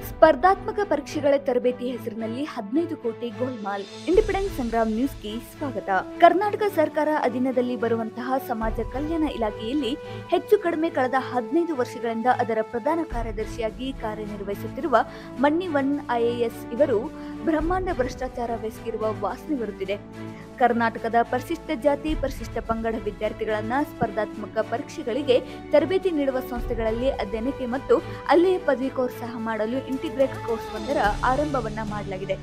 ಸ್ಪರ್ಧಾತ್ಮಕ ಪರೀಕ್ಷೆಗಳ ತರಬೇತಿ ಹೆಸರಿನಲ್ಲಿ 15 ಕೋಟಿ ಗೋಲ್ಮಾಲ್. ಇಂಡಿಪೆಂಡೆಂಟ್ ಸಂಗ್ರಾಮ್ ನ್ಯೂಸ್ಗೆ ಸ್ವಾಗತ. ಕರ್ನಾಟಕ ಸರ್ಕಾರ ಅಧೀನದಲ್ಲಿ ಬರುವಂತಹ ಸಮಾಜ ಕಲ್ಯಾಣ ಇಲಾಖೆಯಲ್ಲಿ ಹೆಚ್ಚು ಕಡಿಮೆ ಕಳೆದ 15 ವರ್ಷಗಳಿಂದ ಅದರ ಪ್ರಧಾನ ಕಾರ್ಯದರ್ಶಿಯಾಗಿ ಕಾರ್ಯನಿರ್ವಹಿಸುತ್ತಿರುವ ಮನ್ನಿವನ್ IAS ಇವರು ಬ್ರಹ್ಮಾಂಡ ಭ್ರಷ್ಟಾಚಾರವೆಸಗಿರುವ ವಾಸನೆ ಬರುತ್ತಿದೆ. ಕರ್ನಾಟಕದ ಪರಿಶಿಷ್ಟ ಜಾತಿ ಪರಿಶಿಷ್ಟ ಪಂಗಡ ವಿದ್ಯಾರ್ಥಿಗಳನ್ನ ಸ್ಪರ್ಧಾತ್ಮಕ ಪರೀಕ್ಷೆಗಳಿಗೆ ತರಬೇತಿ ನೀಡುವ ಸಂಸ್ಥೆಗಳಲ್ಲಿ ಅಧ್ಯಯನಕ್ಕೆ ಮತ್ತು ಅಲ್ಲಿಯೇ ಪದವಿ ಕೋರ್ಸ್ ಸಹ ಮಾಡಲು ಇಂಟಿಗ್ರೇಟ್ ಕೋರ್ಸ್ ಒಂದರ ಆರಂಭವನ್ನ ಮಾಡಲಾಗಿದೆ.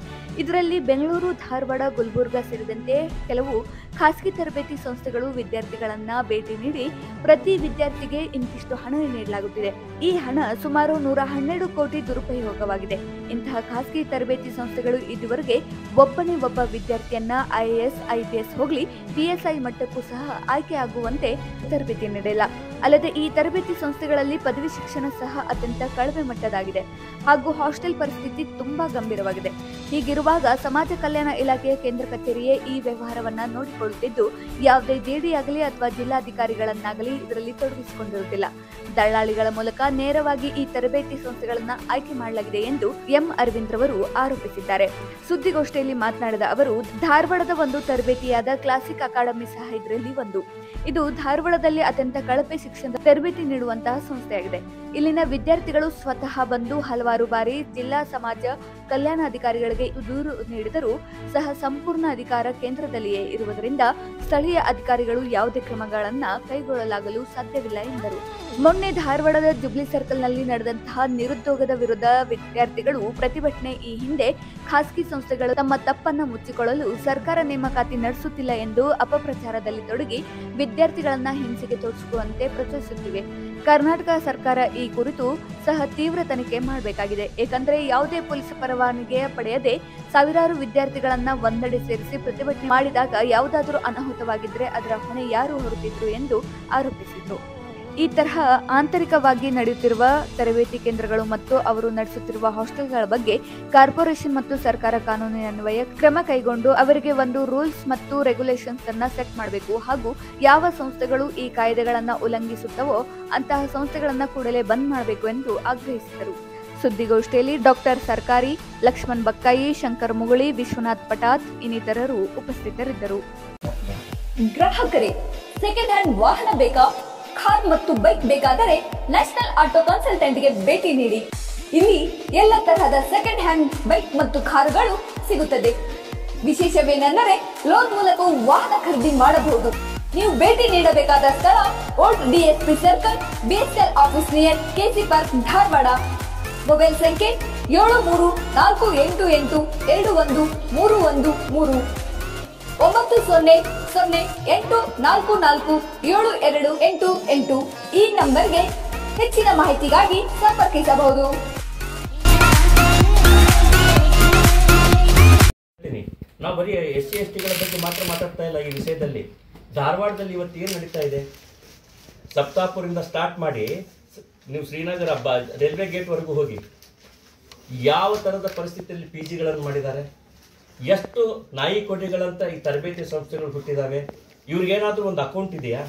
ಇದರಲ್ಲಿ ಬೆಂಗಳೂರು, ಧಾರವಾಡ, ಗುಲ್ಬರ್ಗಾ ಸೇರಿದಂತೆ ಕೆಲವು ಖಾಸಗಿ ತರಬೇತಿ ಸಂಸ್ಥೆಗಳು ವಿದ್ಯಾರ್ಥಿಗಳನ್ನ ಭೇಟಿ ನೀಡಿ ಪ್ರತಿ ವಿದ್ಯಾರ್ಥಿಗೆ ಇಂತಿಷ್ಟು ಹಣ ನೀಡಲಾಗುತ್ತಿದೆ. ಈ ಹಣ ಸುಮಾರು 112 ಕೋಟಿ ದುರುಪಯೋಗವಾಗಿದೆ. ಇಂತಹ ಖಾಸಗಿ ತರಬೇತಿ ಸಂಸ್ಥೆಗಳು ಇದುವರೆಗೆ ಒಬ್ಬನೇ ಒಬ್ಬ ವಿದ್ಯಾರ್ಥಿಯನ್ನ IAS, IPS ಹೋಗ್ಲಿ PSI ಮಟ್ಟಕ್ಕೂ ಸಹ ಆಯ್ಕೆ ಆಗುವಂತೆ ತರಬೇತಿ ನೀಡಿಲ್ಲ. ಅಲ್ಲದೆ ಈ ತರಬೇತಿ ಸಂಸ್ಥೆಗಳಲ್ಲಿ ಪದವಿ ಶಿಕ್ಷಣ ಸಹ ಅತ್ಯಂತ ಕಳಪೆ ಮಟ್ಟದಾಗಿದೆ ಹಾಗೂ ಹಾಸ್ಟೆಲ್ ಪರಿಸ್ಥಿತಿ ತುಂಬಾ ಗಂಭೀರವಾಗಿದೆ. ಹೀಗಿರುವಾಗ ಸಮಾಜ ಕಲ್ಯಾಣ ಇಲಾಖೆಯ ಕೇಂದ್ರ ಕಚೇರಿಯೇ ಈ ವ್ಯವಹಾರವನ್ನ ನೋಡಿಕೊಳ್ಳುತ್ತಿದ್ದು ಯಾವುದೇ JD ಆಗಲಿ ಅಥವಾ ಜಿಲ್ಲಾಧಿಕಾರಿಗಳನ್ನಾಗಲಿ ಇದರಲ್ಲಿ ತೊಡಗಿಸಿಕೊಂಡಿರುತ್ತಿಲ್ಲ. ದಳ್ಳಾಳಿಗಳ ಮೂಲಕ ನೇರವಾಗಿ ಈ ತರಬೇತಿ ಸಂಸ್ಥೆಗಳನ್ನ ಆಯ್ಕೆ ಮಾಡಲಾಗಿದೆ ಎಂದು ಎಂ ಅರವಿಂದ್ ರವರು ಆರೋಪಿಸಿದ್ದಾರೆ. ಸುದ್ದಿಗೋಷ್ಠಿಯಲ್ಲಿ ಮಾತನಾಡಿದ ಅವರು, ಧಾರವಾಡದ ಒಂದು ತರಬೇತಿಯಾದ ಕ್ಲಾಸಿಕ್ ಅಕಾಡೆಮಿ ಸಹ ಇದರಲ್ಲಿ ಒಂದು. ಇದು ಧಾರವಾಡದಲ್ಲಿ ಅತ್ಯಂತ ಕಳಪೆ ಶಿಕ್ಷಣದ ತರಬೇತಿ ನೀಡುವಂತಹ ಸಂಸ್ಥೆಯಾಗಿದೆ. ಇಲ್ಲಿನ ವಿದ್ಯಾರ್ಥಿಗಳು ಸ್ವತಃ ಬಂದು ಹಲವಾರು ಬಾರಿ ಜಿಲ್ಲಾ ಸಮಾಜ ಕಲ್ಯಾಣಾಧಿಕಾರಿಗಳಿಗೆ ದೂರು ನೀಡಿದರೂ ಸಹ ಸಂಪೂರ್ಣ ಅಧಿಕಾರ ಕೇಂದ್ರದಲ್ಲಿಯೇ ಇರುವುದರಿಂದ ಸ್ಥಳೀಯ ಅಧಿಕಾರಿಗಳು ಯಾವುದೇ ಕ್ರಮಗಳನ್ನ ಕೈಗೊಳ್ಳಲಾಗಲು ಸಾಧ್ಯವಿಲ್ಲ ಎಂದರು. ಮೊನ್ನೆ ಧಾರವಾಡದ ಜುಬ್ಲಿ ಸರ್ಕಲ್ನಲ್ಲಿ ನಡೆದಂತಹ ನಿರುದ್ಯೋಗದ ವಿರುದ್ಧ ವಿದ್ಯಾರ್ಥಿಗಳು ಪ್ರತಿಭಟನೆ ಈ ಹಿಂದೆ ಖಾಸಗಿ ಸಂಸ್ಥೆಗಳು ತಮ್ಮ ತಪ್ಪನ್ನ ಮುಚ್ಚಿಕೊಳ್ಳಲು ಸರ್ಕಾರ ನೇಮಕಾತಿ ನಡೆಸುತ್ತಿಲ್ಲ ಎಂದು ಅಪಪ್ರಚಾರದಲ್ಲಿ ತೊಡಗಿ ವಿದ್ಯಾರ್ಥಿಗಳನ್ನ ಹಿಂಸೆಗೆ ತೋರಿಸುವಂತೆ ಪ್ರಚೋದಿಸುತ್ತಿವೆ. ಕರ್ನಾಟಕ ಸರ್ಕಾರ ಈ ಕುರಿತು ಸಹ ತೀವ್ರ ತನಿಖೆ ಮಾಡಬೇಕಾಗಿದೆ. ಏಕೆಂದರೆ ಯಾವುದೇ ಪೊಲೀಸ್ ಪರವಾನಗಿ ಪಡೆಯದೆ ಸಾವಿರಾರು ವಿದ್ಯಾರ್ಥಿಗಳನ್ನ ಒಂದೆಡೆ ಸೇರಿಸಿ ಪ್ರತಿಭಟನೆ ಮಾಡಿದಾಗ ಯಾವುದಾದರೂ ಅನಾಹುತವಾಗಿದ್ರೆ ಅದರ ಹೊಣೆ ಯಾರು ಹೊರುತ್ತಿದ್ರು ಎಂದು ಆರೋಪಿಸಿದರು. ಈ ತರಹ ಆಂತರಿಕವಾಗಿ ನಡೆಯುತ್ತಿರುವ ತರಬೇತಿ ಕೇಂದ್ರಗಳು ಮತ್ತು ಅವರು ನಡೆಸುತ್ತಿರುವ ಹಾಸ್ಟೆಲ್ಗಳ ಬಗ್ಗೆ ಕಾರ್ಪೊರೇಷನ್ ಮತ್ತು ಸರ್ಕಾರ ಕಾನೂನಿನನ್ವಯ ಕ್ರಮ ಕೈಗೊಂಡು ಅವರಿಗೆ ಒಂದು ರೂಲ್ಸ್ ಮತ್ತು ರೆಗ್ಯುಲೇಷನ್ಸ್ ಅನ್ನ ಸೆಟ್ ಮಾಡಬೇಕು ಹಾಗೂ ಯಾವ ಸಂಸ್ಥೆಗಳು ಈ ಕಾಯ್ದೆಗಳನ್ನ ಉಲ್ಲಂಘಿಸುತ್ತವೋ ಅಂತಹ ಸಂಸ್ಥೆಗಳನ್ನ ಕೂಡಲೇ ಬಂದ್ ಮಾಡಬೇಕು ಎಂದು ಆಗ್ರಹಿಸಿದರು. ಸುದ್ದಿಗೋಷ್ಠಿಯಲ್ಲಿ ಡಾಕ್ಟರ್ ಸರ್ಕಾರಿ, ಲಕ್ಷ್ಮಣ್ ಬಕ್ಕಾಯಿ, ಶಂಕರ್ ಮುಗುಳಿ, ವಿಶ್ವನಾಥ್ ಪಟಾತ್ ಇನ್ನಿತರರು ಉಪಸ್ಥಿತರಿದ್ದರು. ಗ್ರಾಹಕರೇ, ಸೆಕೆಂಡ್ ಹ್ಯಾಂಡ್ ವಾಹನ ಬೇಕಾ? ಕಾರ್ ಮತ್ತು ಬೈಕ್ ಬೇಕಾದರೆ ನ್ಯಾಷನಲ್ ಆಟೋ ಕನ್ಸಲ್ಟೆಂಟ್ಗೆ ಭೇಟಿ ನೀಡಿ. ಇಲ್ಲಿ ಎಲ್ಲ ತರಹದ ಸೆಕೆಂಡ್ ಹ್ಯಾಂಡ್ ಬೈಕ್ ಮತ್ತು ಕಾರುಗಳು ಸಿಗುತ್ತದೆ. ವಿಶೇಷವೇನೆಂದರೆ ಲೋನ್ ಮೂಲಕ ವಾಹನ ಖರೀದಿ ಮಾಡಬಹುದು. ನೀವು ಭೇಟಿ ನೀಡಬೇಕಾದ ಸ್ಥಳ old DSP circle, BSL office near KC park, Dharwad. Mobile ಸಂಖ್ಯೆ 7348821313 9008447288. ಈ ನಂಬರ್ಗೆ ಹೆಚ್ಚಿನ ಮಾಹಿತಿಗಾಗಿ ಸಂಪರ್ಕಿಸಬಹುದು. ನಾವು ಬರೀ SC STಗಳ ಬಗ್ಗೆ ಮಾತ್ರ ಮಾತಾಡ್ತಾ ಇಲ್ಲ. ಈ ವಿಷಯದಲ್ಲಿ ಧಾರವಾಡದಲ್ಲಿ ಇವತ್ತು ಏನು ನಡೀತಾ ಇದೆ, ಸಪ್ತಾಪುರಿಂದ ಸ್ಟಾರ್ಟ್ ಮಾಡಿ ನೀವು ಶ್ರೀನಗರ ರೈಲ್ವೆ ಗೇಟ್ವರೆಗೂ ಹೋಗಿ ಯಾವ ಥರದ ಪರಿಸ್ಥಿತಿಯಲ್ಲಿ PGಗಳನ್ನು ಮಾಡಿದ್ದಾರೆ. ಎಷ್ಟು ನಾಯಿ ಕೊಡೆಗಳಂತ ಈ ತರಬೇತಿ ಸಂಸ್ಥೆಗಳು ಹುಟ್ಟಿದಾವೆ. ಇವ್ರಿಗೇನಾದ್ರೂ ಒಂದು ಅಕೌಂಟ್ ಇದೆಯಾ?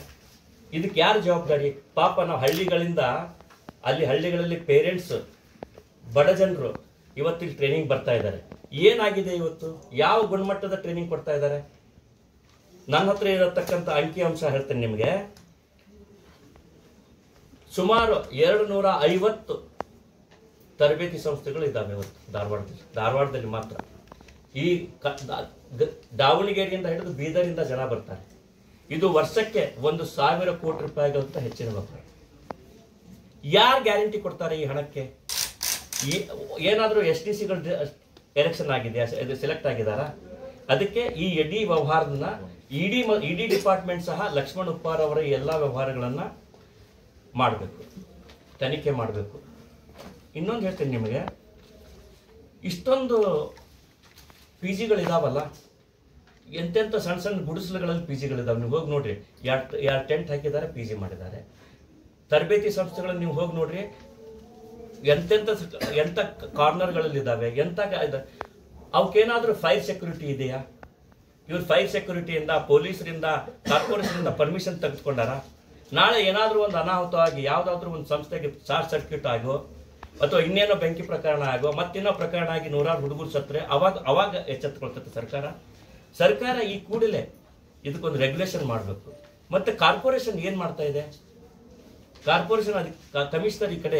ಇದಕ್ಕೆ ಯಾರು ಜವಾಬ್ದಾರಿ? ಪಾಪ ನಾವು ಹಳ್ಳಿಗಳಲ್ಲಿ ಪೇರೆಂಟ್ಸ್, ಬಡ ಜನರು ಇವತ್ತಿಗೆ ಟ್ರೈನಿಂಗ್ ಬರ್ತಾ ಇದ್ದಾರೆ. ಏನಾಗಿದೆ ಇವತ್ತು? ಯಾವ ಗುಣಮಟ್ಟದ ಟ್ರೈನಿಂಗ್ ಕೊಡ್ತಾ ಇದ್ದಾರೆ? ನನ್ನ ಹತ್ರ ಇರತಕ್ಕಂಥ ಅಂಕಿಅಂಶ ಹೇಳ್ತೇನೆ ನಿಮಗೆ. ಸುಮಾರು 250 ತರಬೇತಿ ಸಂಸ್ಥೆಗಳು ಇದ್ದಾವೆ ಇವತ್ತು ಧಾರವಾಡದಲ್ಲಿ ಮಾತ್ರ. ಈ ದಾವಣಗೆರೆಯಿಂದ ಹಿಡಿದು ಬೀದರಿಂದ ಜನ ಬರ್ತಾರೆ. ಇದು ವರ್ಷಕ್ಕೆ 1,000 ಕೋಟಿ ರೂಪಾಯಿಗಿಂತ ಹೆಚ್ಚಿನ ವ್ಯವಹಾರ. ಯಾರು ಗ್ಯಾರಂಟಿ ಕೊಡ್ತಾರೆ ಈ ಹಣಕ್ಕೆ? ಏನಾದರೂ SDCಗಳು ಎಲೆಕ್ಷನ್ ಆಗಿದೆಯಾ? ಸೆಲೆಕ್ಟ್ ಆಗಿದಾರಾ? ಅದಕ್ಕೆ ಈ ಇಡೀ ವ್ಯವಹಾರದನ್ನ ಇಡಿ ಡಿಪಾರ್ಟ್ಮೆಂಟ್ ಸಹ ಲಕ್ಷ್ಮಣ್ ಉಪ್ಪಾರ್ ಅವರ ಎಲ್ಲ ವ್ಯವಹಾರಗಳನ್ನ ಮಾಡಬೇಕು, ತನಿಖೆ ಮಾಡಬೇಕು. ಇನ್ನೊಂದು ಹೇಳ್ತೀನಿ ನಿಮಗೆ, ಇಷ್ಟೊಂದು PGಗಳಿದಾವಲ್ಲ, ಎಂತೆಂಥ ಸಣ್ಣ ಸಣ್ಣ ಗುಡಿಸಲುಗಳಲ್ಲಿ PGಗಳಿದಾವೆ. ನೀವು ಹೋಗಿ ನೋಡ್ರಿ, ಯಾರು ಟೆಂಟ್ ಹಾಕಿದ್ದಾರೆ, PG ಮಾಡಿದ್ದಾರೆ. ತರಬೇತಿ ಸಂಸ್ಥೆಗಳನ್ನು ನೀವು ಹೋಗಿ ನೋಡ್ರಿ, ಎಂಥ ಕಾರ್ನರ್ಗಳಲ್ಲಿದ್ದಾವೆ, ಅವಕ್ಕೇನಾದರೂ ಫೈರ್ ಸೆಕ್ಯೂರಿಟಿ ಇದೆಯಾ? ಇವ್ರು ಫೈರ್ ಸೆಕ್ಯೂರಿಟಿಯಿಂದ, ಪೊಲೀಸರಿಂದ, ಕಾರ್ಪೊರೇಷನಿಂದ ಪರ್ಮಿಷನ್ ತೆಗೆದುಕೊಂಡಾರ? ನಾಳೆ ಏನಾದರೂ ಒಂದು ಅನಾಹುತವಾಗಿ ಯಾವುದಾದ್ರೂ ಒಂದು ಸಂಸ್ಥೆಗೆ ಶಾರ್ಟ್ ಸರ್ಕ್ಯೂಟ್ ಆಗೋ ಅಥವಾ ಇನ್ನೇನೋ ಬೆಂಕಿ ಪ್ರಕರಣ ಆಗೋ ಮತ್ತಿನ್ನೋ ಪ್ರಕರಣ ಆಗಿ ನೂರಾರು ಹುಡುಗರು ಸತ್ತರೆ ಅವಾಗ ಎಚ್ಚೆತ್ತುಕೊಳ್ತದೆ ಸರ್ಕಾರ ಈ ಕೂಡಲೇ ಇದಕ್ಕೊಂದು ರೆಗ್ಯುಲೇಷನ್ ಮಾಡಬೇಕು. ಮತ್ತೆ ಕಾರ್ಪೊರೇಷನ್ ಏನ್ ಮಾಡ್ತಾ ಇದೆ? ಕಾರ್ಪೊರೇಷನ್ ಕಮಿಷನರ್ ಈ ಕಡೆ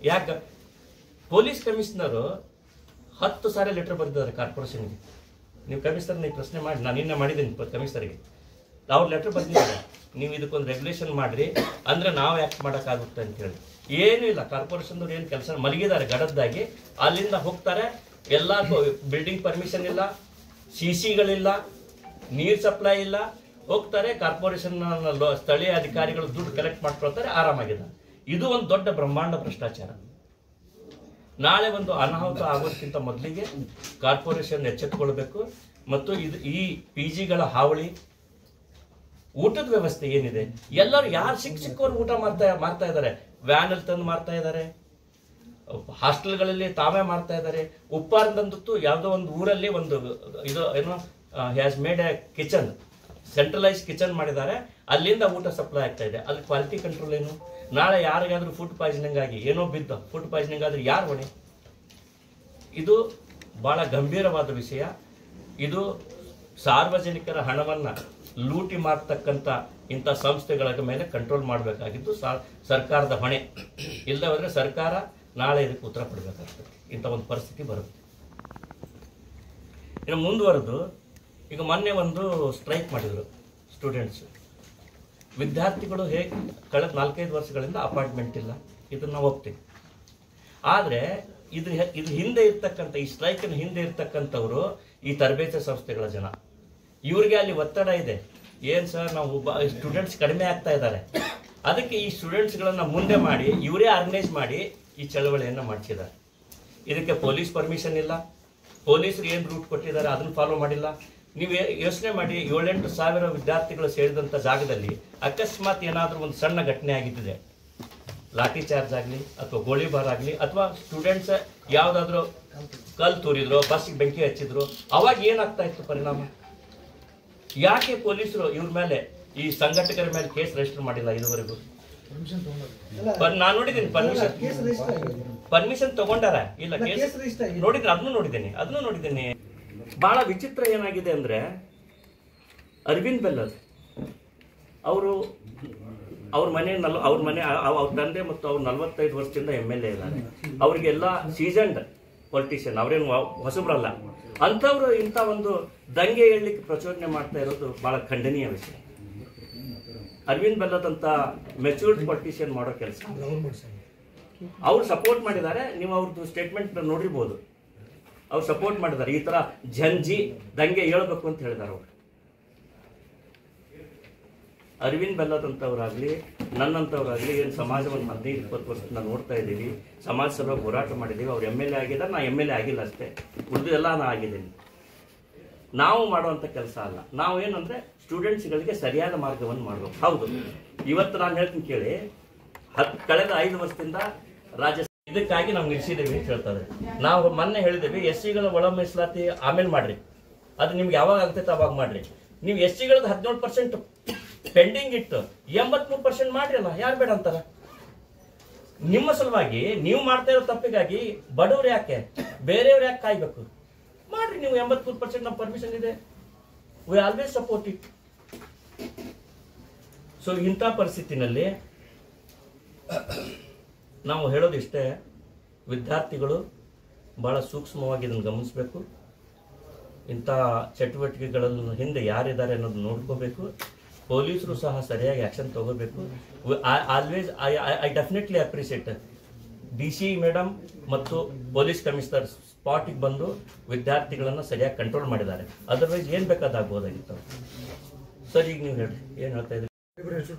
ಯಾಕೆ ಪೊಲೀಸ್ ಕಮಿಷನರು 10 ಸಾರಿ ಲೆಟರ್ ಬರೆದಿದ್ದಾರೆ ಕಾರ್ಪೊರೇಷನ್ಗೆ. ನೀವು ಕಮಿಷನರ್ನ ಈ ಪ್ರಶ್ನೆ ಮಾಡಿ, ನಾನು ನಿನ್ನೆ ಮಾಡಿದ್ದೀನಿ ಕಮಿಷನರ್ಗೆ, ಅವ್ರು ಲೆಟರ್ ಬರ್ದಿದ್ದಾರೆ, ನೀವು ಇದಕ್ಕೊಂದು ರೆಗ್ಯುಲೇಷನ್ ಮಾಡ್ರಿ ಅಂದ್ರೆ ನಾವು ಯಾಕೆ ಮಾಡೋಕ್ಕಾಗುತ್ತೆ ಅಂತ ಹೇಳಿ. ಏನೂ ಇಲ್ಲ, ಕಾರ್ಪೊರೇಷನ್ದವ್ರು ಏನು ಕೆಲಸ ಮಲಗಿದ್ದಾರೆ ಗಡದ್ದಾಗಿ, ಅಲ್ಲಿಂದ ಹೋಗ್ತಾರೆ. ಎಲ್ಲ ಬಿಲ್ಡಿಂಗ್ ಪರ್ಮಿಷನ್ ಇಲ್ಲ, CCಗಳಿಲ್ಲ, ನೀರು ಸಪ್ಲೈ ಇಲ್ಲ, ಹೋಗ್ತಾರೆ. ಕಾರ್ಪೊರೇಷನ್ ಸ್ಥಳೀಯ ಅಧಿಕಾರಿಗಳು ದುಡ್ಡು ಕಲೆಕ್ಟ್ ಮಾಡ್ಕೊಳ್ತಾರೆ, ಆರಾಮಾಗಿದ್ದಾರೆ. ಇದು ಒಂದು ದೊಡ್ಡ ಬ್ರಹ್ಮಾಂಡ ಭ್ರಷ್ಟಾಚಾರ. ನಾಳೆ ಒಂದು ಅನಾಹುತ ಆಗೋದಕ್ಕಿಂತ ಮೊದಲಿಗೆ ಕಾರ್ಪೊರೇಷನ್ ಎಚ್ಚೆತ್ತುಕೊಳ್ಬೇಕು. ಮತ್ತು ಈ PGಗಳ ಹಾವಳಿ, ಊಟದ ವ್ಯವಸ್ಥೆ ಏನಿದೆ, ಎಲ್ಲರೂ ಯಾರು ಸಿಕ್ಕವರು ಊಟ ಮಾಡ್ತಾ ಇದ್ದಾರೆ. ವ್ಯಾನ್ ಅಲ್ಲಿ ತಂದು ಮಾಡ್ತಾ ಇದ್ದಾರೆ, ಹಾಸ್ಟೆಲ್ಗಳಲ್ಲಿ ತಾವೇ ಮಾಡ್ತಾ ಇದ್ದಾರೆ. ಉಪ್ಪಾರದಂತೂ ಯಾವುದೋ ಒಂದು ಊರಲ್ಲಿ ಒಂದು ಇದು ಏನೋ has made A kitchen, centralise kitchen ಮಾಡಿದ್ದಾರೆ, ಅಲ್ಲಿಂದ ಊಟ ಸಪ್ಲೈ ಆಗ್ತಾ ಇದೆ. ಅಲ್ಲಿ ಕ್ವಾಲಿಟಿ ಕಂಟ್ರೋಲ್ ಏನು? ನಾಳೆ ಯಾರಿಗಾದ್ರೂ ಫುಡ್ ಪಾಯ್ಸನಿಂಗ್ ಆಗಿ ಏನೋ ಬಿದ್ದು ಫುಡ್ ಪಾಯ್ಸನಿಂಗ್ ಆದ್ರೆ ಯಾರು ಹೊಣೆ? ಇದು ಬಹಳ ಗಂಭೀರವಾದ ವಿಷಯ. ಇದು ಸಾರ್ವಜನಿಕರ ಹಣವನ್ನ ಲೂಟಿ ಮಾಡ್ತಕ್ಕಂಥ ಇಂಥ ಸಂಸ್ಥೆಗಳ ಮೇಲೆ ಕಂಟ್ರೋಲ್ ಮಾಡಬೇಕಾಗಿದ್ದು ಸರ್ಕಾರದ ಹೊಣೆ. ಇಲ್ಲದೆ ಹೋದ್ರೆ ಸರ್ಕಾರ ನಾಳೆ ಇದಕ್ಕೆ ಉತ್ತರ ಕೊಡಬೇಕಾಗ್ತದೆ. ಇಂಥ ಒಂದು ಪರಿಸ್ಥಿತಿ ಬರುತ್ತೆ. ಇನ್ನು ಮುಂದುವರೆದು ಈಗ ಮೊನ್ನೆ ಒಂದು ಸ್ಟ್ರೈಕ್ ಮಾಡಿದರು ಸ್ಟೂಡೆಂಟ್ಸ್. ವಿದ್ಯಾರ್ಥಿಗಳು ಹೇಗೆ ಕಳೆದ 4-5 ವರ್ಷಗಳಿಂದ ಅಪಾರ್ಟ್ಮೆಂಟ್ ಇಲ್ಲ, ಇದನ್ನ ನಾವು ಹೋಗ್ತೀವಿ. ಆದರೆ ಇದು ಹಿಂದೆ ಇರ್ತಕ್ಕಂಥ ಈ ಸ್ಟ್ರೈಕಿನ ಹಿಂದೆ ಇರ್ತಕ್ಕಂಥವ್ರು ಈ ತರಬೇತಿ ಸಂಸ್ಥೆಗಳ ಜನ. ಇವ್ರಿಗೆ ಅಲ್ಲಿ ಒತ್ತಡ ಇದೆ. ಏನ್ ಸರ್, ನಾವು ಸ್ಟೂಡೆಂಟ್ಸ್ ಕಡಿಮೆ ಆಗ್ತಾ ಇದ್ದಾರೆ, ಅದಕ್ಕೆ ಈ ಸ್ಟೂಡೆಂಟ್ಸ್ಗಳನ್ನ ಮುಂದೆ ಮಾಡಿ ಇವರೇ ಆರ್ಗನೈಸ್ ಮಾಡಿ ಈ ಚಳವಳಿಯನ್ನು ಮಾಡಿಸಿದ್ದಾರೆ. ಇದಕ್ಕೆ ಪೊಲೀಸ್ ಪರ್ಮಿಷನ್ ಇಲ್ಲ, ಪೊಲೀಸರು ಏನು ರೂಟ್ ಕೊಟ್ಟಿದ್ದಾರೆ ಅದನ್ನು ಫಾಲೋ ಮಾಡಿಲ್ಲ. ನೀವು ಯೋಚನೆ ಮಾಡಿ, 7-8 ಸಾವಿರ ವಿದ್ಯಾರ್ಥಿಗಳು ಸೇರಿದಂಥ ಜಾಗದಲ್ಲಿ ಅಕಸ್ಮಾತ್ ಏನಾದರೂ ಒಂದು ಸಣ್ಣ ಘಟನೆ ಆಗಿದ್ದಿದೆ, ಲಾಠಿ ಚಾರ್ಜ್ ಆಗಲಿ ಅಥವಾ ಗೋಳಿಬಾರ್ ಆಗಲಿ, ಅಥವಾ ಸ್ಟೂಡೆಂಟ್ಸ್ ಯಾವುದಾದ್ರೂ ಕಲ್ಲು ತೂರಿದ್ರು, ಬಸ್ಸಿಗೆ ಬೆಂಕಿ ಹಚ್ಚಿದ್ರು, ಅವಾಗ ಏನಾಗ್ತಾ ಇತ್ತು ಪರಿಣಾಮ? ಯಾಕೆ ಪೊಲೀಸರು ಇವ್ರ ಮೇಲೆ, ಈ ಸಂಘಟಕರ ಮೇಲೆ ಕೇಸ್ ರಿಜಿಸ್ಟರ್ ಮಾಡಿಲ್ಲ ಇದುವರೆಗೂ? ನಾನು ನೋಡಿದ್ದೀನಿ ಪರ್ಮಿಷನ್ ತಗೊಂಡಾರ ಇಲ್ಲ, ಕೇಸ್ ನೋಡಿದ್ರೆ ಅದನ್ನು ನೋಡಿದ್ದೀನಿ. ಬಹಳ ವಿಚಿತ್ರ ಏನಾಗಿದೆ ಅಂದ್ರೆ, ಅರವಿಂದ್ ಬೆಲ್ಲದ್ ಅವರು ಅವ್ರ ತಂದೆ ಮತ್ತು ಅವ್ರು 45 ವರ್ಷದಿಂದ MLA ಇದ್ದಾರೆ. ಅವ್ರಿಗೆಲ್ಲ ಸೀಸನ್ಡ್ ಪೊಲಿಟಿಷಿಯನ್, ಅವ್ರೇನು ಹೊಸಬ್ರಲ್ಲ. ಅಂಥವ್ರು ಇಂಥ ಒಂದು ದಂಗೆ ಹೇಳಲಿಕ್ಕೆ ಪ್ರಚೋದನೆ ಮಾಡ್ತಾ ಇರೋದು ಬಹಳ ಖಂಡನೀಯ ವಿಷಯ. ಅರವಿಂದ್ ಬೆಲ್ಲದ್ ಅಂತ ಮೆಚೂರ್ಡ್ ಪೊಲಿಟಿಷಿಯನ್ ಮಾಡೋ ಕೆಲಸ ಅವ್ರು ಸಪೋರ್ಟ್ ಮಾಡಿದ್ದಾರೆ. ನೀವು ಅವ್ರದ್ದು ಸ್ಟೇಟ್ಮೆಂಟ್ ನೋಡಿರ್ಬೋದು. ಅವ್ರು ಸಪೋರ್ಟ್ ಮಾಡಿದ್ದಾರೆ, ಈ ತರ ಝಂಜಿ ದಂಗೆ ಹೇಳ್ಬೇಕು ಅಂತ ಹೇಳಿದ್ದಾರೆ ಅವರು. ಅರವಿಂದ್ ಬೆಲ್ಲದ್ ಅಂತವ್ರಾಗ್ಲಿ ನನ್ನಂತವ್ರಾಗ್ಲಿ ಏನು ಸಮಾಜವನ್ನು 15-20 ವರ್ಷದಿಂದ ನೋಡ್ತಾ ಇದ್ದೀವಿ, ಸಮಾಜ ಸಲುವಾಗಿ ಹೋರಾಟ ಮಾಡಿದ್ದೀವಿ. ಅವ್ರು MLA ಆಗಿದ್ದಾರೆ, ನಾ MLA ಆಗಿಲ್ಲ ಅಷ್ಟೇ, ಉಳಿದೆಲ್ಲ ನಾ ಆಗಿದ್ದೀನಿ. ನಾವು ಮಾಡುವಂಥ ಕೆಲಸ ಅಲ್ಲ. ನಾವು ಏನಂದ್ರೆ ಸ್ಟೂಡೆಂಟ್ಸ್ಗಳಿಗೆ ಸರಿಯಾದ ಮಾರ್ಗವನ್ನು ಮಾಡಬೇಕು. ಹೌದು, ಇವತ್ತು ನಾನು ಹೇಳ್ತೀನಿ ಕೇಳಿ, ಕಳೆದ 5 ವರ್ಷದಿಂದ ರಾಜ್ಯ ಇದಕ್ಕಾಗಿ ನಾವು ನಿಲ್ಲಿಸಿದ್ದೇವೆ ಅಂತ ಹೇಳ್ತಾರೆ. ನಾವು ಮೊನ್ನೆ ಹೇಳಿದ್ದೇವೆ, SCಗಳ ಒಳ ಮೀಸಲಾತಿ ಆಮೇಲೆ ಮಾಡ್ರಿ, ಅದು ನಿಮ್ಗೆ ಯಾವಾಗ ಆಗ್ತೈತೆ ಅವಾಗ ಮಾಡ್ರಿ. ನೀವು SCಗಳದ್ದು 17% ಪೆಂಡಿಂಗ್ ಇಟ್ಟು 83% ಮಾಡ್ರಿ ಅಲ್ಲ, ಯಾರು ಬೇಡ ಅಂತಾರ? ನಿಮ್ಮ ಸಲುವಾಗಿ ನೀವು ಮಾಡ್ತಾ ಇರೋ ತಪ್ಪಿಗಾಗಿ ಬಡವ್ರು ಯಾಕೆ, ಬೇರೆಯವ್ರು ಯಾಕೆ ಕಾಯ್ಬೇಕು? ಮಾಡ್ರಿ ನೀವು 83%. ನಮ್ಮ ಪರ್ಮಿಷನ್ ಇದೆ, we always support it. So ಇಂಥ ಪರಿಸ್ಥಿತಿನಲ್ಲಿ ನಾವು ಹೇಳೋದಿಷ್ಟೇ, ವಿದ್ಯಾರ್ಥಿಗಳು ಬಹಳ ಸೂಕ್ಷ್ಮವಾಗಿ ಇದನ್ನು ಗಮನಿಸಬೇಕು. ಇಂಥ ಚಟುವಟಿಕೆಗಳಲ್ಲಿ ಹಿಂದೆ ಯಾರಿದ್ದಾರೆ ಅನ್ನೋದು ನೋಡ್ಕೋಬೇಕು. ಪೊಲೀಸರು ಸಹ ಸರಿಯಾಗಿ ಆಕ್ಷನ್ ತಗೋಬೇಕು. I definitely appreciate DC madam ಮತ್ತು ಪೊಲೀಸ್ ಕಮಿಷನರ್ ಸ್ಪಾಟಿಗೆ ಬಂದು ವಿದ್ಯಾರ್ಥಿಗಳನ್ನು ಸರಿಯಾಗಿ ಕಂಟ್ರೋಲ್ ಮಾಡಿದ್ದಾರೆ. ಅದರ್ವೈಸ್ ಏನ್ ಬೇಕಾದಾಗಬಹುದಾಗಿತ್ತು. ಸರ್, ಈಗ ನೀವು ಹೇಳಿ ಏನ್ ಹೇಳ್ತಾ ಇದ್ದೀರಿ?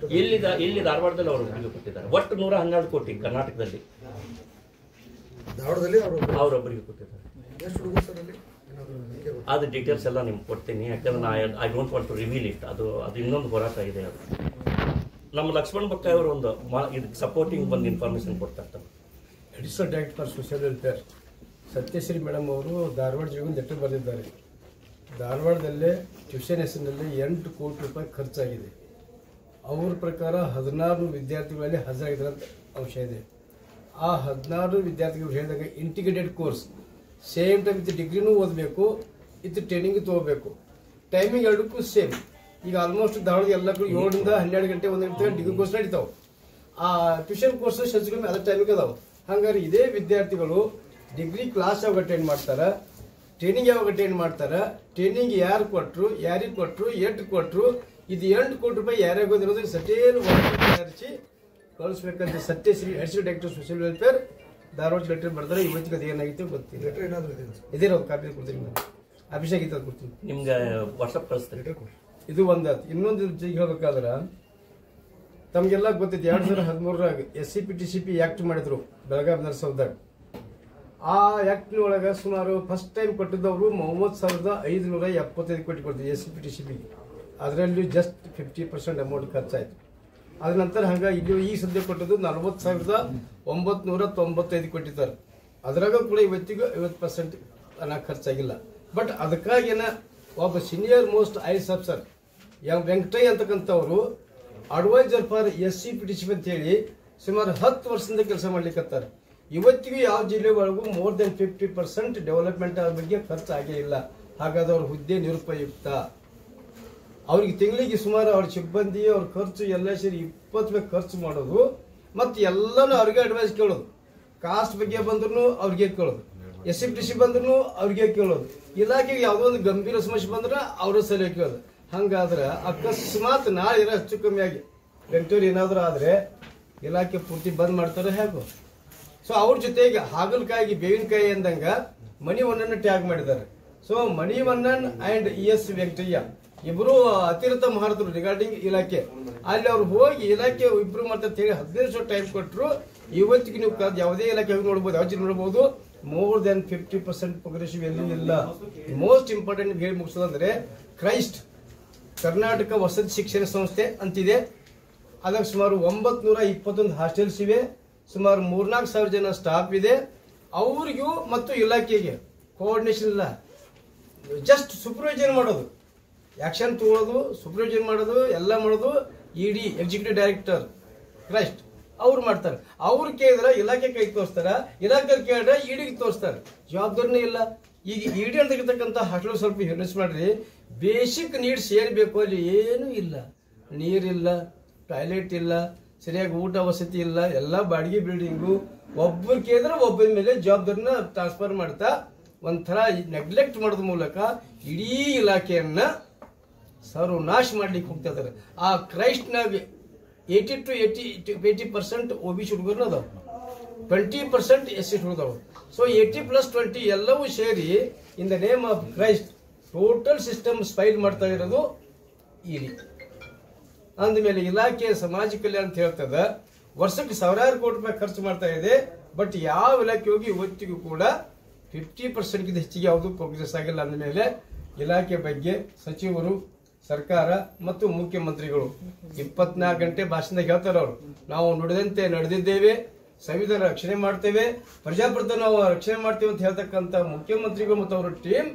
ಇಲ್ಲಿ ಧಾರವಾಡದಲ್ಲಿ ಅವರು ಒಬ್ಬರಿಗೆ ಕೊಟ್ಟಿದ್ದಾರೆ. ಒಟ್ಟು 112 ಕೋಟಿ ಕರ್ನಾಟಕದಲ್ಲಿ ಅವರೊಬ್ಬರಿಗೆ ಕೊಟ್ಟಿದ್ದಾರೆ. ಅದು ಡೀಟೇಲ್ಸ್ ಎಲ್ಲ ನಿಮ್ಗೆ ಕೊಡ್ತೀನಿ, ಯಾಕಂದ್ರೆ I don't want to reveal it. ಅದು ಇನ್ನೊಂದು ಹೋರಾಟ ಇದೆ. ಅದು ನಮ್ಮ ಲಕ್ಷ್ಮಣ್ ಬಕ್ಕಾಯಿ ಅವರು ಒಂದು ಇದಕ್ಕೆ ಸಪೋರ್ಟಿಂಗ್ ಒಂದು ಇನ್ಫಾರ್ಮೇಶನ್ ಕೊಡ್ತಾ ಇರ್ತಾರೆ. Additional director social welfare Satyashree madam ಅವರು ಧಾರವಾಡ ಜಿಲ್ಲೆಗೆ ಲೆಟರ್ ಬರೆದಿದ್ದಾರೆ. ಧಾರವಾಡದಲ್ಲೇ ಟ್ಯೂಷನ್ ಹೆಸರಿನಲ್ಲಿ 8 ಕೋಟಿ ರೂಪಾಯಿ ಖರ್ಚಾಗಿದೆ. ಅವ್ರ ಪ್ರಕಾರ 16 ವಿದ್ಯಾರ್ಥಿಗಳಲ್ಲಿ ಹಾಜರಾಗಿದ್ದಾರೆ ಅಂತ ಅಂಶ ಇದೆ. ಆ 16 ವಿದ್ಯಾರ್ಥಿಗಳು ಹೇಳಿದಾಗ integrated course same time with ಡಿಗ್ರಿನೂ ಓದಬೇಕು, ಇದು ಟ್ರೈನಿಂಗ್ ತಗೋಬೇಕು. ಟೈಮಿಂಗ್ ಎರಡಕ್ಕೂ ಸೇಮ್. ಈಗ ಆಲ್ಮೋಸ್ಟ್ ಧಾರವಾಡ ಎಲ್ಲ 7 ರಿಂದ 12 ಗಂಟೆ 1 ಗಂಟೆ ಡಿಗ್ರಿ ಕೋರ್ಸ್ ನಡೀತಾವೆ. ಆ ಟ್ಯೂಷನ್ ಕೋರ್ಸ್ ಹೆಚ್ಚು ಅದೇ ಟೈಮಿಗೆ ಅದಾವೆ. ಹಂಗಾರೆ ಇದೇ ವಿದ್ಯಾರ್ಥಿಗಳು ಡಿಗ್ರಿ ಕ್ಲಾಸ್ ಯಾವಾಗ ಅಟೆಂಡ್ ಮಾಡ್ತಾರೆ, ಟ್ರೈನಿಂಗ್ ಯಾವಾಗ ಅಟೆಂಡ್ ಮಾಡ್ತಾರೆ, ಟ್ರೈನಿಂಗ್ ಯಾರು ಕೊಟ್ಟರು, ಯಾರಿಗೆ ಕೊಟ್ಟರು, ಎಷ್ಟು ಕೊಟ್ಟರು, ಇದು 8 ಕೋಟಿ ರೂಪಾಯಿ ಯಾರ್ಯಾಗ ಹೋದಿರೋದಕ್ಕೆ ಸಟೇನು ತಯಾರಿಸಿ ಕಳಿಸ್ಬೇಕಂತ Satyashree additional director social welfare Dharwad letter ಬರ್ತಾರೆ. ಇವತ್ತಿಗೆ ಅದು ಏನಾಗಿತ್ತು ಗೊತ್ತಿಲ್ಲ. ಇದೇ ನಾವು ಕಾಪಿ ಕೊಡ್ತೀನಿ, ಅಭಿಷೇಕ್ ಇತ್ತು ಕೊಡ್ತೀನಿ ನಿಮ್ಗೆ ವಾಟ್ಸಪ್ ಕಳಿಸ್ತೀನಿ. ಇದು ಒಂದಾಯ್ತು. ಇನ್ನೊಂದು ಹೇಳ್ಬೇಕಾದ್ರೆ ತಮಗೆಲ್ಲ ಗೊತ್ತೈತಿ 2013 SCPTCP ಆಕ್ಟ್ ಮಾಡಿದ್ರು ಬೆಳಗಾವಿ ನರಸೌದಾಗ. ಆ ಆಕ್ಟ್ನೊಳಗೆ ಸುಮಾರು ಫಸ್ಟ್ ಟೈಮ್ ಕೊಟ್ಟಿದ್ದವರು 30,575 ಕೋಟಿ ಕೊಡ್ತೀವಿ SCPTCP. ಅದರಲ್ಲಿ ಜಸ್ಟ್ 50% ಅಮೌಂಟ್ ಖರ್ಚಾಯಿತು. ಅದ ನಂತರ ಹಂಗೆ ಇಲ್ಲಿ ಈ ಸದ್ಯ ಕೊಟ್ಟದ್ದು 40,995 ಕೊಟ್ಟಿದ್ದಾರೆ. ಅದ್ರಾಗ ಕೂಡ ಇವತ್ತಿಗೂ 50% ಹಣ ಖರ್ಚಾಗಿಲ್ಲ. ಬಟ್ ಅದಕ್ಕಾಗೇನ ಒಬ್ಬ senior most IAS officer Venkataiah ಅಂತಕ್ಕಂಥವ್ರು ಅಡ್ವೈಸರ್ ಫಾರ್ SCPTCP ಅಂತ ಹೇಳಿ ಸುಮಾರು 10 ವರ್ಷದಿಂದ ಕೆಲಸ ಮಾಡ್ಲಿಕ್ಕತ್ತಾರೆ. ಇವತ್ತಿಗೂ ಯಾವ ಜಿಲ್ಲೆ ಒಳಗೂ ಮೋರ್ ದೆನ್ 50% ಡೆವಲಪ್ಮೆಂಟ್ ಬಗ್ಗೆ ಖರ್ಚು ಆಗೇ ಇಲ್ಲ. ಹಾಗಾದ್ರೆ ಅವ್ರ ಹುದ್ದೆ ನಿರುಪಯುಕ್ತ. ಅವ್ರಿಗೆ ತಿಂಗಳಿಗೆ ಸುಮಾರು ಅವ್ರ ಸಿಬ್ಬಂದಿ ಅವ್ರ ಖರ್ಚು ಎಲ್ಲ ಸೇರಿ 20 ರೂಪಾಯಿ ಖರ್ಚು ಮಾಡೋದು, ಮತ್ತು ಎಲ್ಲನೂ ಅವ್ರಿಗೆ ಅಡ್ವೈಸ್ ಕೇಳೋದು. ಕಾಸ್ಟ್ ಬಗ್ಗೆ ಬಂದ್ರು ಅವ್ರಿಗೆ ಕೇಳೋದು, SCPTCP ಬಂದ್ರು ಅವ್ರಿಗೆ ಕೇಳೋದು, ಇಲಾಖೆಗೆ ಯಾವುದೋ ಒಂದು ಗಂಭೀರ ಸಮಸ್ಯೆ ಬಂದ್ರೆ ಅವ್ರ ಸಲಹೆ ಕೇಳೋದು. ಹಂಗಾದ್ರೆ ಅಕಸ್ಮಾತ್ ನಾಳೆ ಹೆಚ್ಚು ಕಮ್ಮಿ ಆಗಿ ವೆಂಟೂರು ಏನಾದರೂ ಆದರೆ ಇಲಾಖೆ ಪೂರ್ತಿ ಬಂದ್ ಮಾಡ್ತಾರೆ ಹೇಗೋ. ಸೊ ಅವ್ರ ಜೊತೆಗೆ ಹಾಗಲಕಾಯಿ ಬೇವಿನಕಾಯಿ ಅಂದಂಗ ಮಣಿವಣ್ಣನ ಟ್ಯಾಗ್ ಮಾಡಿದ್ದಾರೆ. So Manivannan and ES Venkataiah ಇಬ್ರು ಅತಿರಥ ಮಹಾರಥರು ರಿಗಾರ್ಡಿಂಗ್ ಇಲಾಖೆ. ಅಲ್ಲಿ ಅವ್ರು ಹೋಗಿ ಇಲಾಖೆ ಇಂಪ್ರೂವ್ ಮಾಡ್ತಾರೆ ಹೇಳಿ 15 ವರ್ಷ ಟೈಮ್ ಕೊಟ್ಟರು. ಇವತ್ತಿಗೆ ನೀವು ಯಾವುದೇ ಇಲಾಖೆ ಹೋಗಿ ನೋಡ್ಬೋದು, ಯಾವ ಜಿಲ್ಲೆ ನೋಡ್ಬೋದು, ಮೋರ್ ದೆನ್ 50% ಪ್ರೋಗ್ರೆಸಿವ್ ಎಲ್ಲೂ ಇಲ್ಲ. ಮೋಸ್ಟ್ ಇಂಪಾರ್ಟೆಂಟ್ ಹೇಳಿ ಮುಗಿಸೋದಂದ್ರೆ ಕ್ರೈಸ್ಟ್ ಕರ್ನಾಟಕ ವಸತಿ ಶಿಕ್ಷಣ ಸಂಸ್ಥೆ ಅಂತಿದೆ. ಅದಾಗ ಸುಮಾರು 921 ಹಾಸ್ಟೆಲ್ಸ್ ಇವೆ, ಸುಮಾರು 3-4 ಜನ ಸ್ಟಾಫ್ ಇದೆ. ಅವ್ರಿಗೂ ಮತ್ತು ಇಲಾಖೆಗೆ ಕೋಆರ್ಡಿನೇಷನ್ ಇಲ್ಲ. ಜಸ್ಟ್ ಸೂಪರ್ವೈಸರ್ ಮಾಡೋದು, ಆಕ್ಷನ್ ತಗೊಳ್ಳೋದು, ಸೂಪರ್ವೈಸರ್ ಮಾಡೋದು, ಎಲ್ಲ ಮಾಡೋದು ED ಎಕ್ಸಿಕ್ಯೂಟಿವ್ ಡೈರೆಕ್ಟರ್ ಕ್ರೈಸ್ಟ್ ಅವ್ರು ಮಾಡ್ತಾರೆ. ಅವ್ರು ಕೇಳಿದ್ರೆ ಇಲಾಖೆ ಕೈ ತೋರಿಸ್ತಾರ, ಇಲಾಖೆ ಕೇಳಿದ್ರೆ EDಗೆ ತೋರಿಸ್ತಾರೆ. ಜವಾಬ್ದಾರಿನೇ ಇಲ್ಲ. ಈಗ ED ಅಂತಕ್ಕಂಥ ಹಾಸ್ಟೆಲ್ ಸ್ವಲ್ಪ ಯೂನಿಸ್ ಮಾಡ್ರಿ. ಬೇಸಿಕ್ ನೀಡ್ಸ್ ಏನ್ ಬೇಕು ಅಲ್ಲಿ ಏನೂ ಇಲ್ಲ. ನೀರಿಲ್ಲ, ಟಾಯ್ಲೆಟ್ ಇಲ್ಲ, ಸರಿಯಾಗಿ ಊಟ ವಸತಿ ಇಲ್ಲ, ಎಲ್ಲ ಬಾಡಿಗೆ ಬಿಲ್ಡಿಂಗು. ಒಬ್ಬರು ಕೇಳಿದ್ರೆ ಒಬ್ಬರ ಮೇಲೆ ಜವಾಬ್ದಾರಿನ ಟ್ರಾನ್ಸ್ಫರ್ ಮಾಡ್ತಾ ಒಂಥರ ನೆಗ್ಲೆಕ್ಟ್ ಮಾಡೋದ್ರ ಮೂಲಕ ಇಡೀ ಇಲಾಖೆಯನ್ನ ಸರ್ವನಾಶ ಮಾಡ್ಲಿಕ್ಕೆ ಹೋಗ್ತಾ ಇದಾರೆ. ಆ ಕ್ರೈಸ್ಟ್ನಾಗ 80 to 80% OBC ಹುಡುಗರು ಅದಾವ, 20% SC ಹುಡುಗರು. ಸೊ 80+20 ಎಲ್ಲವೂ ಸೇರಿ in the name of Christ total system spoil ಮಾಡ್ತಾ ಇರೋದು ED. ಅಂದಮೇಲೆ ಇಲಾಖೆ ಸಮಾಜ ಕಲ್ಯಾಣ ಅಂತ ಹೇಳ್ತದ, ವರ್ಷಕ್ಕೆ 1000 ಕೋಟಿ ರೂಪಾಯಿ ಖರ್ಚು ಮಾಡ್ತಾ ಇದೆ. ಬಟ್ ಯಾವ ಇಲಾಖೆ ಹೋಗಿ ಇವತ್ತಿಗೂ ಕೂಡ 50% ಹೆಚ್ಚಿಗೆ ಯಾವುದು ಪ್ರೋಗ್ರೆಸ್ ಆಗಿಲ್ಲ. ಅಂದಮೇಲೆ ಇಲಾಖೆ ಬಗ್ಗೆ ಸಚಿವರು, ಸರ್ಕಾರ ಮತ್ತು ಮುಖ್ಯಮಂತ್ರಿಗಳು 24 ಗಂಟೆ ಭಾಷಣದಾಗ ಹೇಳ್ತಾರೆ. ಅವರು ನಾವು ನುಡಿದಂತೆ ನಡೆದಿದ್ದೇವೆ, ಸಂವಿಧಾನ ರಕ್ಷಣೆ ಮಾಡ್ತೇವೆ, ಪ್ರಜಾಪ್ರಭುತ್ವ ನಾವು ರಕ್ಷಣೆ ಮಾಡ್ತೇವೆ ಅಂತ ಹೇಳ್ತಕ್ಕಂಥ ಮುಖ್ಯಮಂತ್ರಿಗಳು ಮತ್ತು ಅವರ ಟೀಮ್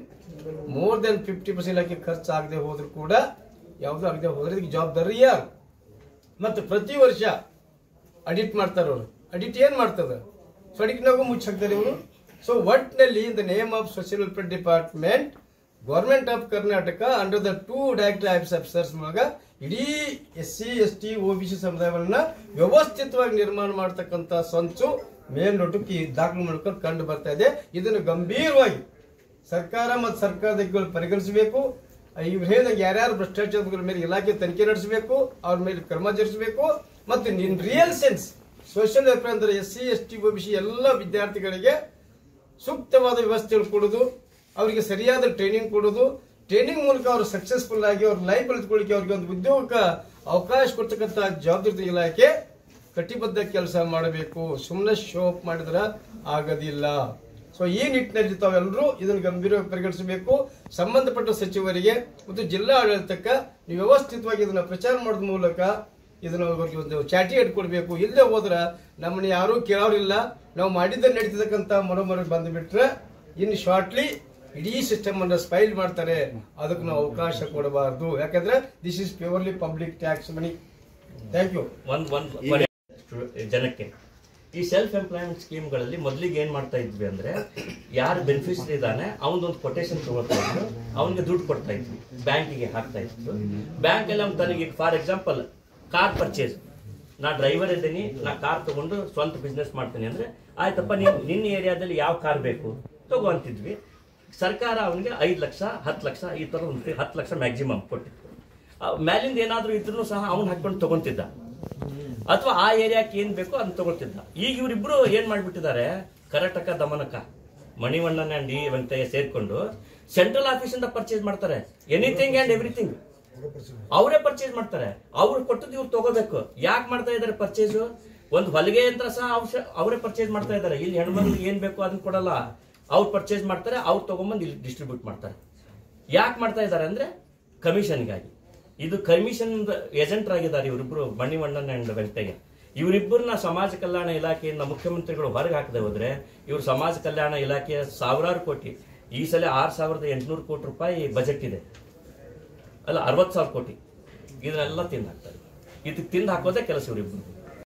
ಮೋರ್ ದೆನ್ 50% ಇಲಾಖೆ ಖರ್ಚು ಆಗದೆ ಹೋದ್ರು ಕೂಡ ಯಾವ್ದು ಆಗದೆ ಹೋದ್ರೆ ಇದಕ್ಕೆ ಜವಾಬ್ದಾರಿ ಯಾರು? ಮತ್ತು ಪ್ರತಿ ವರ್ಷ ಅಡಿಟ್ ಮಾಡ್ತಾರೆ ಅವರು. ಅಡಿಟ್ ಏನ್ ಮಾಡ್ತದ? ಸೊ ಅಡಿಟ್ನಾಗೂ ಮುಚ್ಚಿ ಹಾಕ್ತಾರೆ ಇವರು. ಸೊ ಒಟ್ನಲ್ಲಿ in the name of social welfare department government of Karnataka under the 2 director officers ಮೂಲಕ ಇಡೀ SC ST OBC ಸಮುದಾಯವನ್ನ ವ್ಯವಸ್ಥಿತವಾಗಿ ನಿರ್ಮಾಣ ಮಾಡತಕ್ಕಂತ ಸಂಚು ಮೇಲ್ನೋಟಕ್ಕೆ ದಾಖಲು ಮಾಡ್ಕೊಂಡು ಕಂಡು ಬರ್ತಾ ಇದೆ. ಇದನ್ನು ಗಂಭೀರವಾಗಿ ಸರ್ಕಾರ ಮತ್ತು ಸರ್ಕಾರದಲ್ಲಿ ಪರಿಗಣಿಸಬೇಕು. ಇವ್ರು ಹೇಳಿದಂಗೆ ಯಾರ್ಯಾರು ಭ್ರಷ್ಟಾಚಾರದ ಮೇಲೆ ಇಲಾಖೆ ತನಿಖೆ ನಡೆಸಬೇಕು, ಅವ್ರ ಮೇಲೆ ಕ್ರಮ ಜರುಗಿಸಬೇಕು. ಮತ್ತು in real sense social welfare ಅಂದ್ರೆ SC ST OBC ಎಲ್ಲ ವಿದ್ಯಾರ್ಥಿಗಳಿಗೆ ಸೂಕ್ತವಾದ ವ್ಯವಸ್ಥೆ ಕೊಡೋದು, ಅವರಿಗೆ ಸರಿಯಾದ ಟ್ರೈನಿಂಗ್ ಕೊಡೋದು, ಟ್ರೈನಿಂಗ್ ಮೂಲಕ ಅವರು ಸಕ್ಸಸ್ಫುಲ್ ಆಗಿ ಅವ್ರ ಲೈಫ್ ಬೆಳೆದುಕೊಳ್ಳಿಕ್ಕೆ ಅವ್ರಿಗೆ ಒಂದು ಉದ್ಯೋಗಕ್ಕೆ ಅವಕಾಶ ಕೊಡ್ತಕ್ಕಂಥ ಜವಾಬ್ದಾರಿ ಇಲಾಖೆ ಕಟಿಬದ್ಧ ಕೆಲಸ ಮಾಡಬೇಕು. ಸುಮ್ಮನೆ ಶೋ ಅಪ್ ಮಾಡಿದ್ರೆ ಆಗೋದಿಲ್ಲ. ಸೊ ಈ ನಿಟ್ಟಿನಲ್ಲಿ ತಾವೆಲ್ಲರೂ ಇದನ್ನು ಗಂಭೀರವಾಗಿ ಪರಿಗಣಿಸಬೇಕು. ಸಂಬಂಧಪಟ್ಟ ಸಚಿವರಿಗೆ ಮತ್ತು ಜಿಲ್ಲಾ ಆಡಳಿತಕ್ಕೆ ನೀವು ವ್ಯವಸ್ಥಿತವಾಗಿ ಇದನ್ನ ಪ್ರಚಾರ ಮಾಡೋದ್ರ ಮೂಲಕ ಇದನ್ನ ಅವ್ರಿಗೆ ಒಂದು ಚಾಟಿ ಇಟ್ಕೊಡ್ಬೇಕು. ಇಲ್ಲೇ ಹೋದ್ರೆ ನಮ್ಮನ್ನ ಯಾರೂ ಕೇಳೋರಿಲ್ಲ, ನಾವು ಮಾಡಿದ್ದ ನಡೀತಕ್ಕಂಥ ಮನೋಮರಿಗೆ ಬಂದು ಬಿಟ್ರೆ ಇನ್ನು ಶಾರ್ಟ್ಲಿ ಇಡೀ ಸಿಸ್ಟಮ್ ಅನ್ನು ಸ್ಪೈಲ್ ಮಾಡ್ತಾರೆ. ಅದಕ್ಕೆ ನಾವು ಅವಕಾಶ ಕೊಡಬಾರದು. ಯಾಕಂದ್ರೆ this is purely public tax money. Thank you. ಜನಕ್ಕೆ ಈ ಸೆಲ್ಫ್ ಎಂಪ್ಲಾಯ್ಮೆಂಟ್ ಸ್ಕೀಮ್ಗಳಲ್ಲಿ ಮೊದಲಿಗೆ ಏನ್ ಮಾಡ್ತಾ ಇದ್ವಿ ಅಂದ್ರೆ ಯಾರು ಬೆನಿಫಿಷರಿ ಇದ್ದಾನೆ ಅವನದೊಂದು ಕೊಟೇಶನ್ ತಗೋತಾ ಇದ್ರು, ಅವನಿಗೆ ದುಡ್ಡು ಕೊಡ್ತಾ ಇದ್ವಿ, ಬ್ಯಾಂಕಿಗೆ ಹಾಕ್ತಾ ಇತ್ತು. ಬ್ಯಾಂಕ್ ಎಲ್ಲ ತನಗೆ ಫಾರ್ ಎಕ್ಸಾಂಪಲ್ ಕಾರ್ ಪರ್ಚೇಸ್, ನಾ ಡ್ರೈವರ್ ಇದ್ದೀನಿ, ನಾ ಕಾರ್ ತಗೊಂಡು ಸ್ವಂತ ಬಿಸ್ನೆಸ್ ಮಾಡ್ತೀನಿ ಅಂದ್ರೆ ಆಯ್ತಪ್ಪ, ನಿನ್ನ ಏರಿಯಾದಲ್ಲಿ ಯಾವ ಕಾರ್ ಬೇಕು ತಗೋ ಅಂತಿದ್ವಿ. ಸರ್ಕಾರ ಅವನಿಗೆ 5 ಲಕ್ಷ 10 ಲಕ್ಷ ಈ ತರ 10 ಲಕ್ಷ ಮ್ಯಾಕ್ಸಿಮಮ್ ಕೊಟ್ಟಿತ್ತು. ಮ್ಯಾಲಿಂದ ಏನಾದ್ರೂ ಇದ್ರೂ ಸಹ ಅವ್ನು ಹಾಕೊಂಡು ತಗೊಂತಿದ್ದ, ಅಥವಾ ಆ ಏರಿಯಾಕ್ಕೆ ಏನ್ ಬೇಕೋ ಅದನ್ನ ತಗೊಳ್ತಿದ್ದ. ಈಗ ಇವರಿಬ್ರು ಏನ್ ಮಾಡ್ಬಿಟ್ಟಿದ್ದಾರೆ, ಕರ್ನಾಟಕ ದಮನಕ ಮಣಿವಣ್ಣನ ಅಂಡ್ ಈ ವೆಂಕಟಯ್ಯ ಸೇರ್ಕೊಂಡು ಸೆಂಟ್ರಲ್ ಆಫೀಸ್ ಇಂದ ಪರ್ಚೇಸ್ ಮಾಡ್ತಾರೆ. ಎನಿಥಿಂಗ್ ಅಂಡ್ ಎವ್ರಿಥಿಂಗ್ ಅವರೇ ಪರ್ಚೇಸ್ ಮಾಡ್ತಾರೆ. ಅವ್ರು ಕೊಟ್ಟದ್ದು ಇವ್ರು ತಗೋಬೇಕು. ಯಾಕೆ ಮಾಡ್ತಾ ಇದಾರೆ ಪರ್ಚೇಸ್? ಒಂದು ಹೊಲಿಗೆ ಯಂತ್ರ ಸಹ ಅವರೇ ಪರ್ಚೇಸ್ ಮಾಡ್ತಾ ಇದ್ದಾರೆ. ಇಲ್ಲಿ ಹೆಣ್ಮಕ್ಳಿಗೆ ಏನ್ ಬೇಕೋ ಅದನ್ನ ಕೊಡಲ್ಲ, ಅವ್ರು ಪರ್ಚೇಸ್ ಮಾಡ್ತಾರೆ, ಅವ್ರು ತಗೊಂಬಂದು ಇಲ್ಲಿ ಡಿಸ್ಟ್ರಿಬ್ಯೂಟ್ ಮಾಡ್ತಾರೆ. ಯಾಕೆ ಮಾಡ್ತಾ ಇದ್ದಾರೆ ಅಂದ್ರೆ ಕಮಿಷನ್ಗಾಗಿ. ಇದು ಕಮಿಷನ್ ಏಜೆಂಟ್ ಆಗಿದ್ದಾರೆ ಇವರಿಬ್ರು, ಮಣಿವಣ್ಣನ್ ಅಂಡ್ ವೆಂಕಟಯ್ಯ. ಇವರಿಬ್ಬರನ್ನ ಸಮಾಜ ಕಲ್ಯಾಣ ಇಲಾಖೆಯಿಂದ ಮುಖ್ಯಮಂತ್ರಿಗಳು ಹೊರಗೆ ಹಾಕದೆ ಹೋದ್ರೆ ಇವರು ಸಮಾಜ ಕಲ್ಯಾಣ ಇಲಾಖೆಯ ಸಾವಿರಾರು ಕೋಟಿ, ಈ ಸಲ 6,800 ಕೋಟಿ ರೂಪಾಯಿ ಬಜೆಟ್ ಇದೆ ಅಲ್ಲ, 60,000 ಕೋಟಿ ಇದನ್ನೆಲ್ಲ ತಿಂದು ಹಾಕ್ತಾರೆ. ಇದಕ್ಕೆ ತಿಂದು ಹಾಕೋದೇ ಕೆಲಸ ಇವರಿಬ್ರು.